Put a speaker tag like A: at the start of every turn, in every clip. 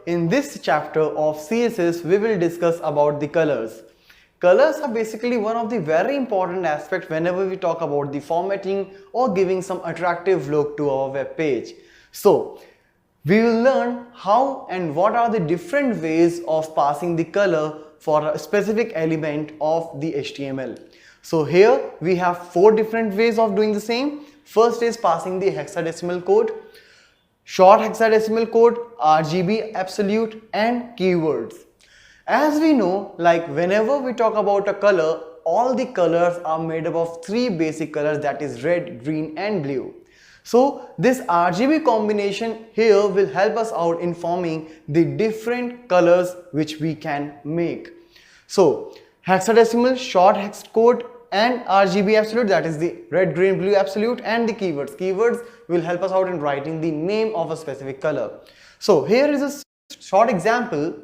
A: in this chapter of CSS, we will discuss about the colors. Colors are basically one of the very important aspects whenever we talk about the formatting or giving some attractive look to our web page. So, we will learn how and what are the different ways of passing the color for a specific element of the HTML. So here we have 4 different ways of doing the same. First is passing the hexadecimal code, short hexadecimal code, RGB absolute, and keywords. As we know, like whenever we talk about a color, all the colors are made up of 3 basic colors, that is red, green and blue. So this RGB combination here will help us out in forming the different colors which we can make. So hexadecimal, short hex code and RGB absolute, that is the red, green, blue absolute, and the keywords. Keywords will help us out in writing the name of a specific color. So here is a short example.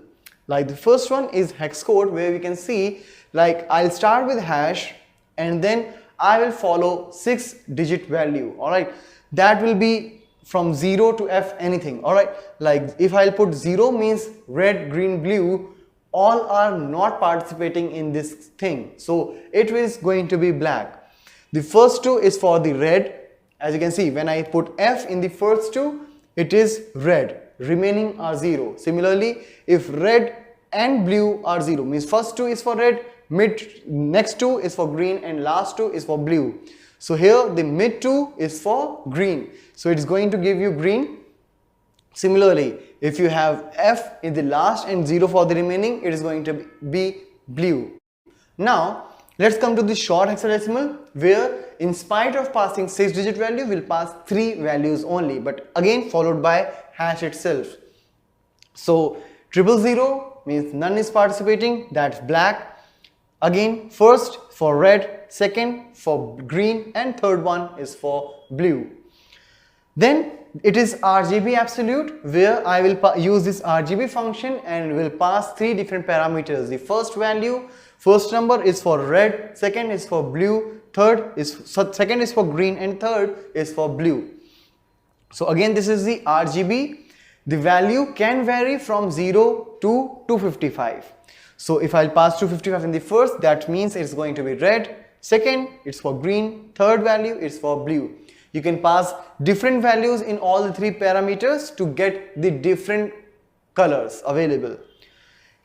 A: Like the first one is hex code, where we can see, like I'll start with hash and then I will follow 6-digit value. Alright, that will be from 0 to F anything. Alright, like if I'll put 0 means red, green, blue, all are not participating in this thing, so it is going to be black. The first 2 is for the red. As you can see, when I put F in the first 2, it is red, remaining are 0. Similarly, if red and blue are 0, means first 2 is for red, next 2 is for green, and last 2 is for blue. So here the mid 2 is for green, so it is going to give you green. Similarly, if you have F in the last and 0 for the remaining, it is going to be blue. Now let's come to the short hexadecimal, where in spite of passing 6-digit value, we'll pass 3 values only, but again followed by hash itself. So 000 means none is participating, that's black. Again, first for red, second for green, and third one is for blue. Then it is RGB absolute, where I will use this RGB function and will pass 3 different parameters. The first value, first number is for red, second is for blue, second is for green, and third is for blue. So again, this is the RGB. The value can vary from 0 to 255. So if I'll pass 255 in the first, that means it's going to be red, second it's for green, third value is for blue. You can pass different values in all the 3 parameters to get the different colors available.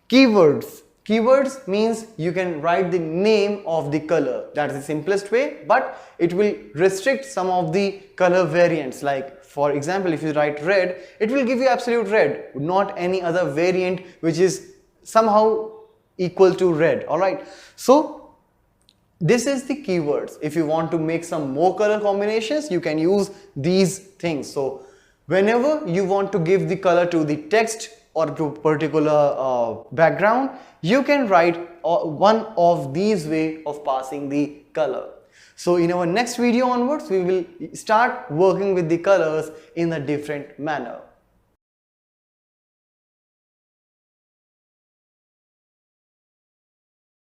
A: Keywords. Keywords means you can write the name of the color. That is the simplest way, but it will restrict some of the color variants. Like for example, if you write red, it will give you absolute red, not any other variant which is somehow equal to red. Alright, so this is the keywords. If you want to make some more color combinations, you can use these things. So whenever you want to give the color to the text or to particular background, you can write one of these way of passing the color. So in our next video onwards, we will start working with the colors in a different manner.